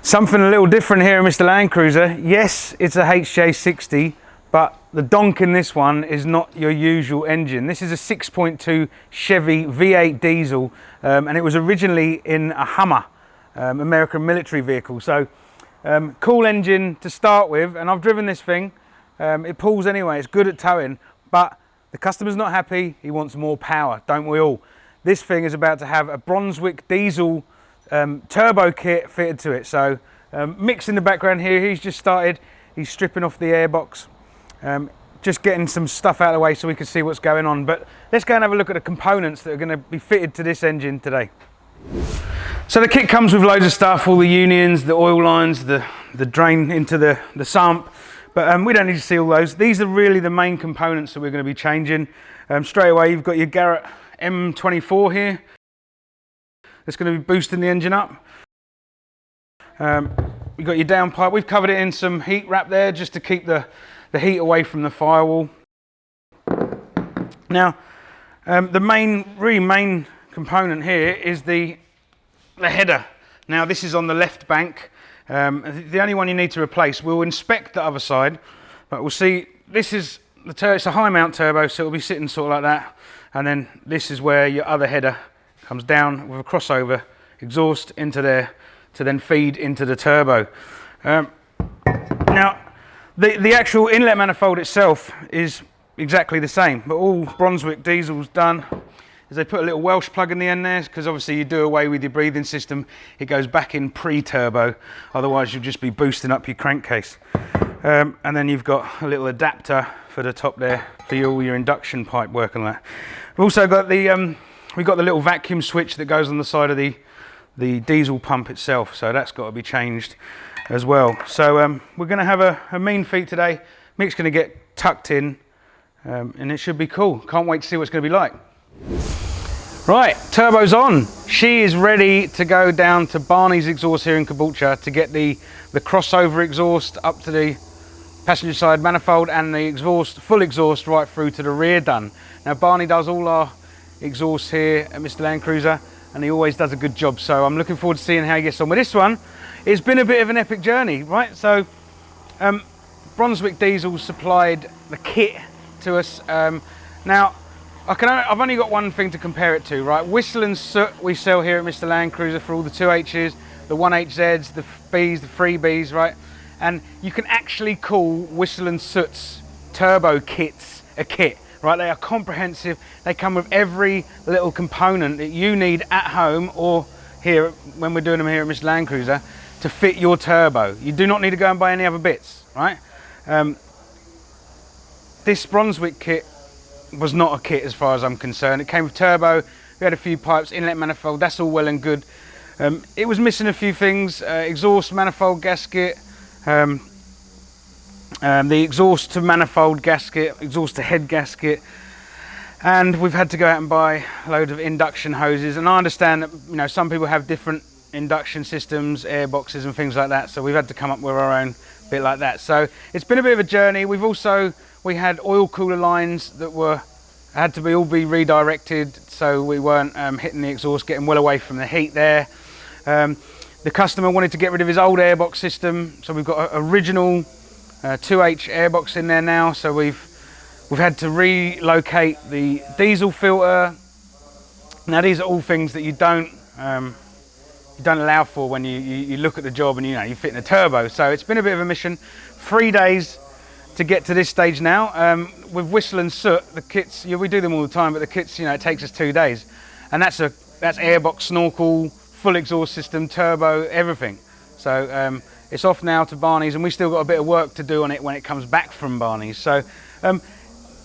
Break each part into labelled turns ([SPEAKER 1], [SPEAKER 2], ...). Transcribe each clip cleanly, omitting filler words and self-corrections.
[SPEAKER 1] Something a little different here, Mr. Landcruiser. Yes, it's a HJ60, but the donk in this one is not your usual engine. This is a 6.2 Chevy V8 diesel, and it was originally in a Hummer, American military vehicle. So, cool engine to start with, and I've driven this thing. It pulls anyway, it's good at towing, but the customer's not happy, he wants more power, don't we all? This thing is about to have a Brunswick diesel turbo kit fitted to it. So mix in the background here, he's just started, he's stripping off the airbox, just getting some stuff out of the way so we can see what's going on. But let's go and have a look at the components that are going to be fitted to this engine today. So the kit comes with loads of stuff, all the unions, the oil lines, the drain into the sump, but we don't need to see all those. These are really the main components that we're going to be changing. Straight away you've got your Garrett M24 here. It's going to be boosting the engine up. You've got your downpipe. We've covered it in some heat wrap there just to keep the heat away from the firewall. Now, the really main component here is the header. Now, this is on the left bank. The only one you need to replace. We'll inspect the other side, but we'll see. This is it's a high mount turbo, so it'll be sitting sort of like that. And then this is where your other header comes down with a crossover exhaust into there to then feed into the turbo. Now, the actual inlet manifold itself is exactly the same, but all Brunswick diesel's done is they put a little Welsh plug in the end there, because obviously you do away with your breathing system, it goes back in pre-turbo, otherwise you'll just be boosting up your crankcase. And then you've got a little adapter for the top there for all your induction pipe work and that. We've also got we've got the little vacuum switch that goes on the side of the diesel pump itself, so that's got to be changed as well. So we're going to have a mean feat today. Mick's going to get tucked in, and it should be cool. Can't wait to see what it's going to be like. Right, turbo's on. She is ready to go down to Barney's exhaust here in Caboolture to get the crossover exhaust up to the passenger side manifold and the exhaust, full exhaust right through to the rear done. Now Barney does all our exhausts here at Mr. Landcruiser, and he always does a good job, so I'm looking forward to seeing how he gets on with this one. It's been a bit of an epic journey, right? So Brunswick Diesel supplied the kit to us. Now I've only got one thing to compare it to, right? Whistle and soot we sell here at Mr. Landcruiser for all the 2Hs, the 1HZs, the Bs, the 3Bs, right? And you can actually call Whistle and Soot's turbo kits a kit, right? They are comprehensive. They come with every little component that you need at home or here when we're doing them here at Mr. Landcruiser to fit your turbo. You do not need to go and buy any other bits, right? This Brunswick kit was not a kit as far as I'm concerned. It came with turbo, we had a few pipes, inlet manifold, that's all well and good. It was missing a few things, exhaust manifold gasket, the exhaust to manifold gasket, exhaust to head gasket, and we've had to go out and buy a load of induction hoses. And I understand that some people have different induction systems, air boxes and things like that, so we've had to come up with our own bit like that. So it's been a bit of a journey. We had oil cooler lines that had to all be redirected, so we weren't hitting the exhaust, getting well away from the heat there. The customer wanted to get rid of his old airbox system, so we've got an original 2H airbox in there now. So we've had to relocate the diesel filter. Now these are all things that you don't allow for when you look at the job and you're fitting a turbo. So it's been a bit of a mission. 3 days to get to this stage now. With Whistle and Soot, the kits, we do them all the time, but the kits, it takes us 2 days, and that's airbox, snorkel, full exhaust system, turbo, everything. So it's off now to Barney's, and we still got a bit of work to do on it when it comes back from Barney's. So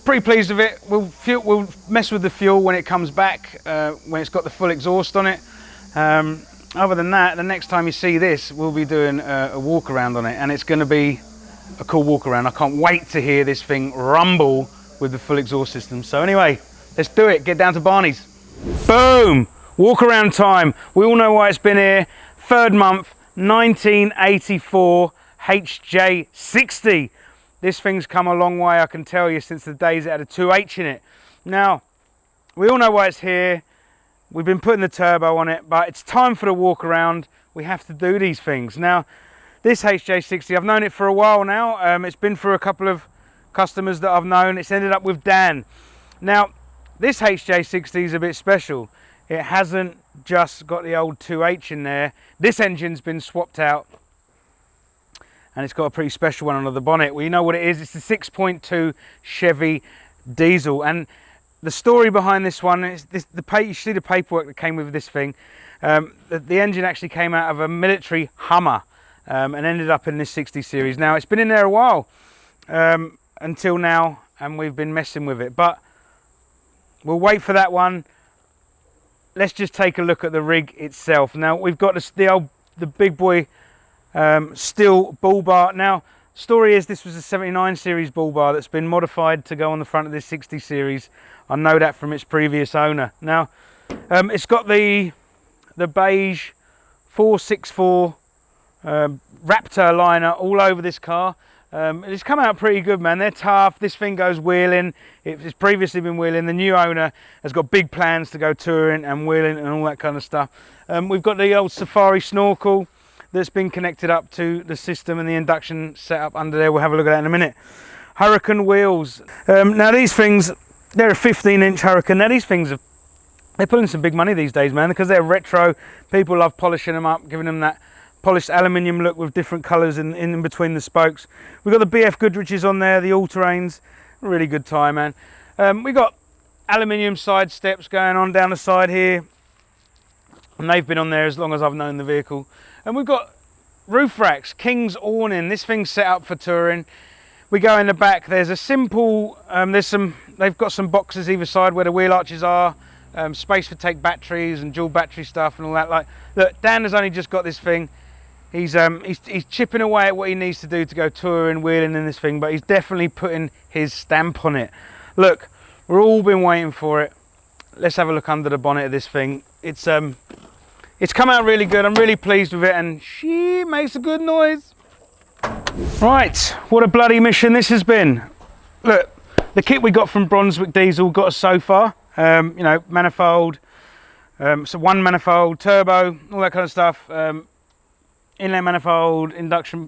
[SPEAKER 1] pretty pleased with it. We'll mess with the fuel when it comes back, when it's got the full exhaust on it. Other than that, the next time you see this, we'll be doing a walk around on it, and it's going to be a cool walk around. I can't wait to hear this thing rumble with the full exhaust system. So anyway, let's do it. Get down to Barney's. Boom! Walk around time. We all know why it's been here. 3rd month, 1984 HJ60. This thing's come a long way, I can tell you, since the days it had a 2H in it. Now, we all know why it's here. We've been putting the turbo on it, but it's time for the walk around. we have to do these things. Now, this HJ60, I've known it for a while now. It's been through a couple of customers that I've known. It's ended up with Dan. Now, this HJ60 is a bit special. It hasn't just got the old 2H in there. This engine's been swapped out, and it's got a pretty special one under the bonnet. Well, you know what it is. It's the 6.2 Chevy diesel, and the story behind this one is this: you see the paperwork that came with this thing. The engine actually came out of a military Hummer and ended up in this 60 series. Now, it's been in there a while until now, and we've been messing with it, but we'll wait for that one. Let's just take a look at the rig itself. Now, we've got the big boy steel bull bar. Now, story is this was a 79 series bull bar that's been modified to go on the front of this 60 series. I know that from its previous owner. Now, it's got the beige 464 Raptor liner all over this car. It's come out pretty good, man. They're tough. This thing goes wheeling. It's previously been wheeling. The new owner has got big plans to go touring and wheeling and all that kind of stuff. We've got the old Safari snorkel that's been connected up to the system and the induction setup under there. We'll have a look at that in a minute. Hurricane wheels. Now these things, they're a 15-inch Hurricane. Now these things, they're pulling some big money these days, man, because they're retro. People love polishing them up, giving them that polished aluminium look with different colours in between the spokes. We've got the BF Goodriches on there, the all-terrains. Really good tie, man. We got aluminium side steps going on down the side here, and they've been on there as long as I've known the vehicle. And we've got roof racks, King's awning. This thing's set up for touring. We go in the back. There's a simple. They've got some boxes either side where the wheel arches are. Space for take batteries and dual battery stuff and all that. Like, look, Dan has only just got this thing. He's chipping away at what he needs to do to go touring, wheeling in this thing, but he's definitely putting his stamp on it. Look, we've all been waiting for it. Let's have a look under the bonnet of this thing. It's come out really good. I'm really pleased with it, and she makes a good noise. Right, what a bloody mission this has been. Look, the kit we got from Brunswick Diesel got us so far. You know, manifold, so one manifold, turbo, all that kind of stuff. Inlet manifold, induction,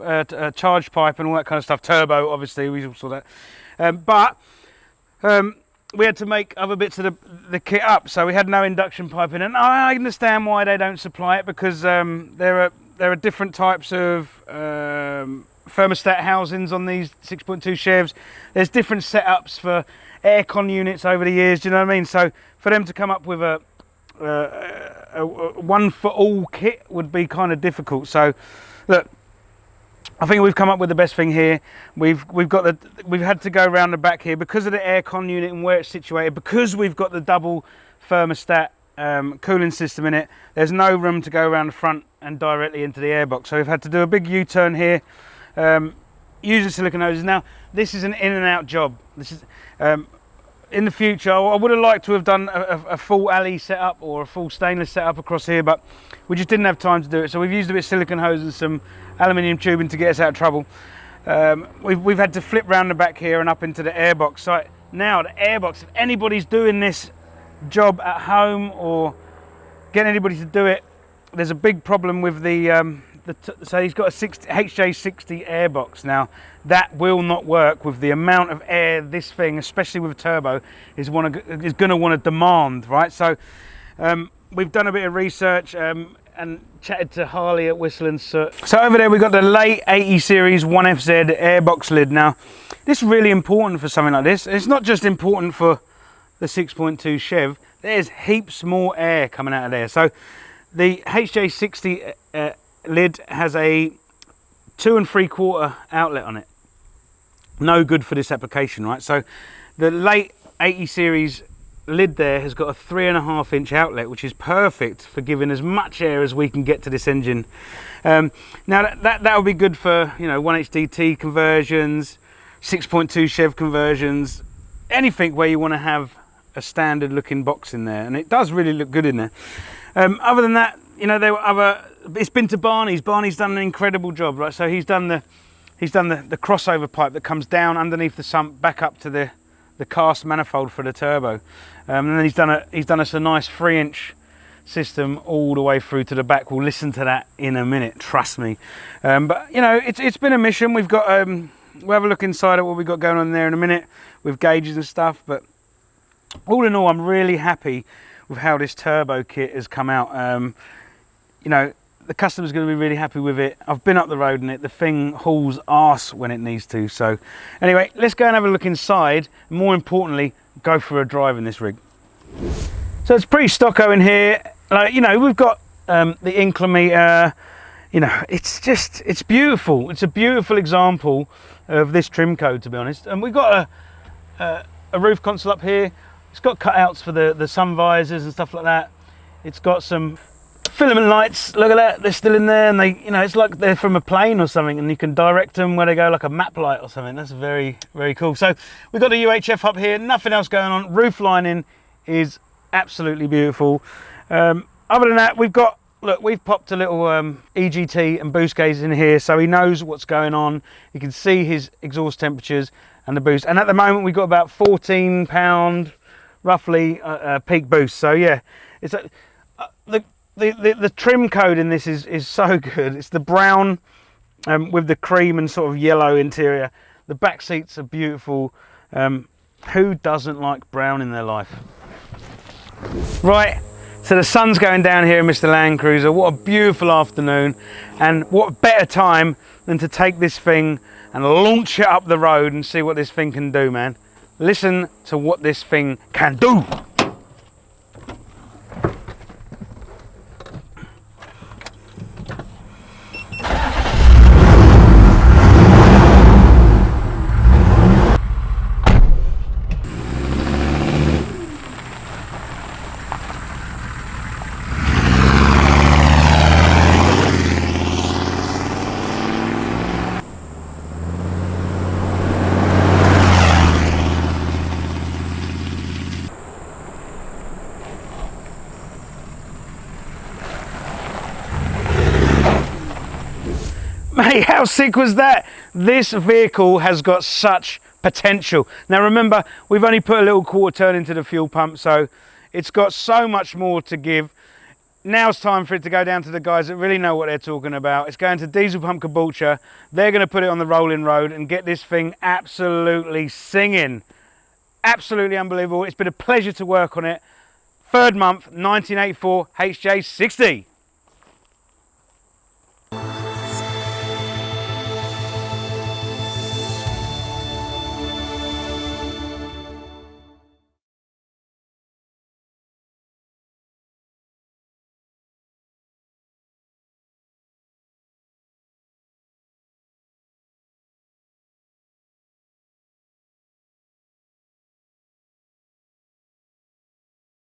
[SPEAKER 1] charge pipe and all that kind of stuff. Turbo, obviously, we all saw that. But we had to make other bits of the kit up, so we had no induction piping. And I understand why they don't supply it, because there are different types of thermostat housings on these 6.2 Chevs. There's different setups for aircon units over the years, do you know what I mean? So for them to come up with a one for all kit would be kind of difficult. So look, I think we've come up with the best thing here. We've had to go around the back here because of the aircon unit and where it's situated, because we've got the double thermostat cooling system in it. There's no room to go around the front and directly into the airbox, so we've had to do a big U-turn here using silicone hoses. Now this is an in and out job. This is in the future, I would have liked to have done a full alley setup or a full stainless setup across here, but we just didn't have time to do it. So we've used a bit of silicone hose and some aluminium tubing to get us out of trouble. We've had to flip round the back here and up into the airbox. So now the airbox, if anybody's doing this job at home or getting anybody to do it, there's a big problem with so he's got a HJ60 airbox. Now that will not work with the amount of air this thing, especially with a turbo, is going to want to demand, right? So we've done a bit of research and chatted to Harley at Whistle and Soot. So over there we've got the late 80 series 1FZ airbox lid. Now this is really important for something like this. It's not just important for the 6.2 Chev. There's heaps more air coming out of there. So the HJ60 lid has a 2 3/4 outlet on it. No good for this application, right? So the late 80 series lid there has got a 3.5-inch outlet, which is perfect for giving as much air as we can get to this engine. Now that would be good for, you know, 1HDT conversions, 6.2 Chev conversions, anything where you want to have a standard looking box in there, and it does really look good in there. Other than that, you know, there were other. It's been to Barney's. Barney's done an incredible job, right? So he's done the crossover pipe that comes down underneath the sump back up to the cast manifold for the turbo, and then he's done us a nice 3-inch system all the way through to the back. We'll listen to that in a minute, trust me. But you know, it's been a mission. We've got we'll have a look inside at what we've got going on there in a minute with gauges and stuff. But all in all, I'm really happy with how this turbo kit has come out. You know, the customer's going to be really happy with it. I've been up the road in it. The thing hauls arse when it needs to. So anyway, let's go and have a look inside. More importantly, go for a drive in this rig. So it's pretty stocko in here. Like, you know, we've got the inclinometer. You know, it's beautiful. It's a beautiful example of this trim code, to be honest. And we've got a roof console up here. It's got cutouts for the sun visors and stuff like that. It's got some filament lights. Look at that, they're still in there, and they, you know, it's like they're from a plane or something, and you can direct them where they go, like a map light or something. That's very, very cool. So we've got the UHF up here, nothing else going on. Roof lining is absolutely beautiful. Other than that, we've got, look, we've popped a little EGT and boost gauge in here, so he knows what's going on. You can see his exhaust temperatures and the boost. And at the moment, we've got about 14 pound, roughly, peak boost. So yeah, it's the trim code in this is so good. It's the brown with the cream and sort of yellow interior. The back seats are beautiful. Who doesn't like brown in their life? Right, so the sun's going down here in MrLandcruiser. What a beautiful afternoon, and what better time than to take this thing and launch it up the road and see what this thing can do, man. Listen to what this thing can do. Mate, how sick was that? This vehicle has got such potential. Now remember, we've only put a little quarter turn into the fuel pump, so it's got so much more to give. Now it's time for it to go down to the guys that really know what they're talking about. It's going to Diesel Pump Caboolture. They're going to put it on the rolling road and get this thing absolutely singing. Absolutely unbelievable. It's been a pleasure to work on it. Third month, 1984 HJ60.